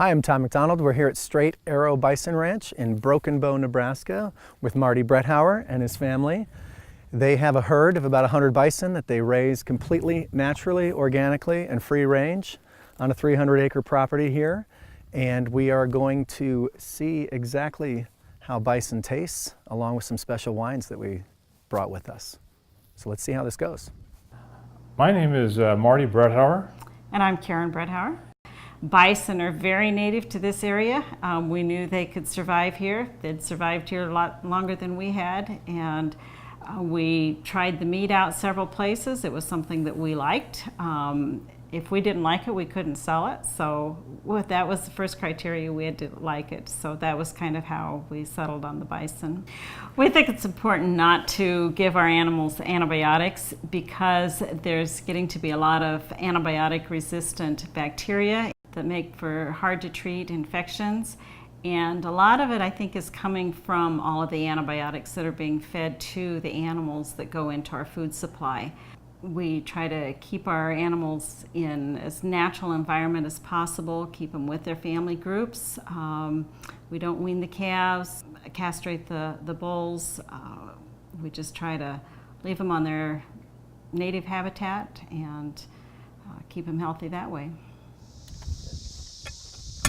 Hi, I'm Tom MacDonald. We're here at Straight Arrow Bison Ranch in Broken Bow, Nebraska with Marty Bretthauer and his family. They have a herd of about 100 bison that they raise completely naturally, organically, and free range on a 300-acre property here. And we are going to see exactly how bison tastes, along with some special wines that we brought with us. So let's see how this goes. My name is Marty Bretthauer. And I'm Karen Bretthauer. Bison are very native to this area. We knew they could survive here. They'd survived here a lot longer than we had, and we tried the meat out several places. It was something that we liked. If we didn't like it, we couldn't sell it. So that was the first criteria. We had to like it. So that was kind of how we settled on the bison. We think it's important not to give our animals antibiotics because there's getting to be a lot of antibiotic resistant bacteria that make for hard to treat infections. And a lot of it, I think, is coming from all of the antibiotics that are being fed to the animals that go into our food supply. We try to keep our animals in as natural environment as possible, keep them with their family groups. We don't wean the calves, castrate the bulls. We just try to leave them on their native habitat and keep them healthy that way.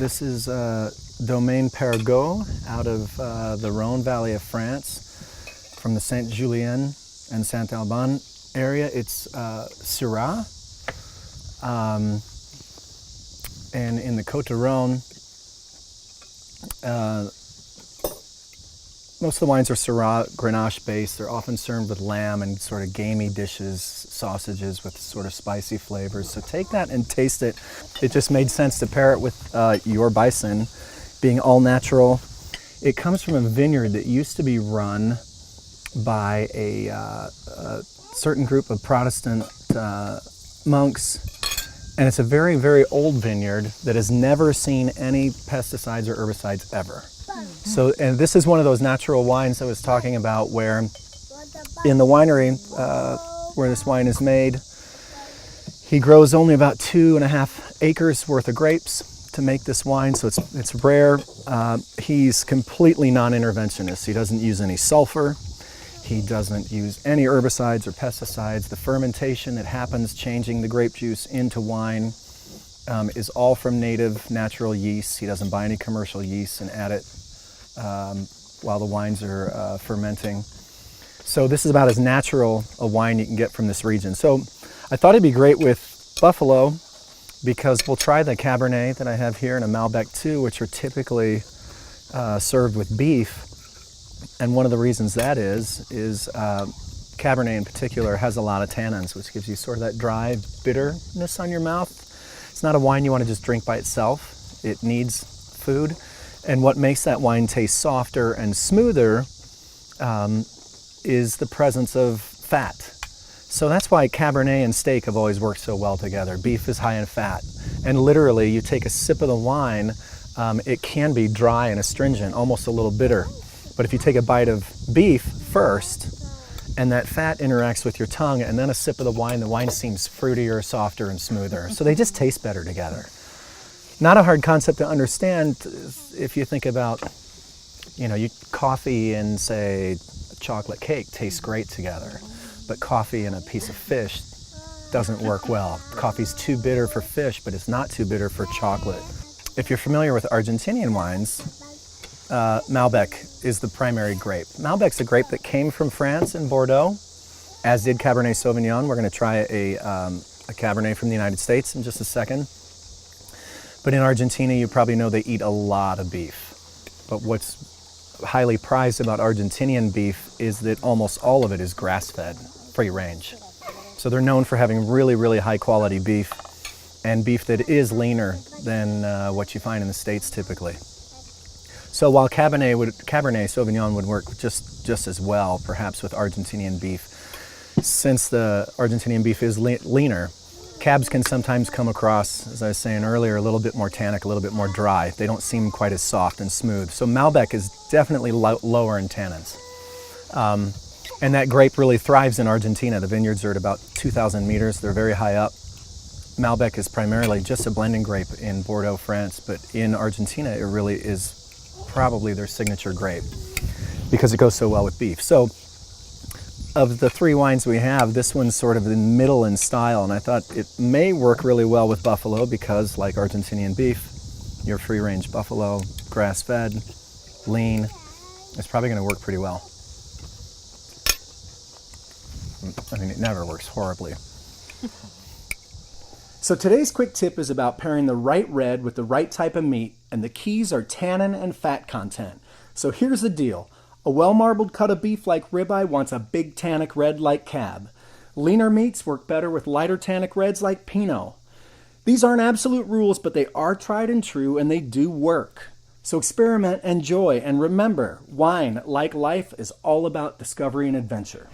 This is Domaine Perregaux out of the Rhone Valley of France, from the Saint-Julien and Saint-Alban area. It's Syrah, and in the Côte d'Rhône, most of the wines are Syrah Grenache based. They're often served with lamb and sort of gamey dishes, sausages with sort of spicy flavors. So take that and taste it. It just made sense to pair it with your bison, being all natural. It comes from a vineyard that used to be run by a certain group of Protestant monks, and it's a very, very old vineyard that has never seen any pesticides or herbicides ever. So, and this is one of those natural wines I was talking about, where in the winery where this wine is made, he grows only about 2.5 acres worth of grapes to make this wine, so it's rare. He's completely non-interventionist. He doesn't use any sulfur. He doesn't use any herbicides or pesticides. The fermentation that happens changing the grape juice into wine is all from native natural yeast. He doesn't buy any commercial yeast and add it while the wines are fermenting. So this is about as natural a wine you can get from this region. So I thought it'd be great with Buffalo, because we'll try the Cabernet that I have here and a Malbec too, which are typically served with beef. And one of the reasons that is Cabernet in particular has a lot of tannins, which gives you sort of that dry bitterness on your mouth. It's not a wine you want to just drink by itself. It needs food. And what makes that wine taste softer and smoother is the presence of fat. So that's why Cabernet and steak have always worked so well together. Beef is high in fat. And literally, you take a sip of the wine, it can be dry and astringent, almost a little bitter. But if you take a bite of beef first, and that fat interacts with your tongue, and then a sip of the wine seems fruitier, softer, and smoother. So they just taste better together. Not a hard concept to understand if you think about, coffee and, say, a chocolate cake tastes great together, but coffee and a piece of fish doesn't work well. Coffee's too bitter for fish, but it's not too bitter for chocolate. If you're familiar with Argentinian wines, Malbec is the primary grape. Malbec's a grape that came from France and Bordeaux, as did Cabernet Sauvignon. We're going to try a Cabernet from the United States in just a second. But in Argentina, you probably know they eat a lot of beef. But what's highly prized about Argentinian beef is that almost all of it is grass-fed, free range. So they're known for having really, really high quality beef, and beef that is leaner than what you find in the States typically. So while Cabernet Sauvignon would work just as well, perhaps with Argentinian beef, since the Argentinian beef is leaner, Cabs can sometimes come across, as I was saying earlier, a little bit more tannic, a little bit more dry. They don't seem quite as soft and smooth. So Malbec is definitely lower in tannins. And that grape really thrives in Argentina. The vineyards are at about 2,000 meters. They're very high up. Malbec is primarily just a blending grape in Bordeaux, France, but in Argentina it really is probably their signature grape because it goes so well with beef. So of the three wines we have, this one's sort of in middle in style, and I thought it may work really well with buffalo because, like Argentinian beef, your free-range buffalo, grass-fed, lean, it's probably going to work pretty well. I mean, it never works horribly. So today's quick tip is about pairing the right red with the right type of meat, and the keys are tannin and fat content. So here's the deal. A well-marbled cut of beef like ribeye wants a big tannic red like Cab. Leaner meats work better with lighter tannic reds like Pinot. These aren't absolute rules, but they are tried and true, and they do work. So experiment, enjoy, and remember, wine, like life, is all about discovery and adventure.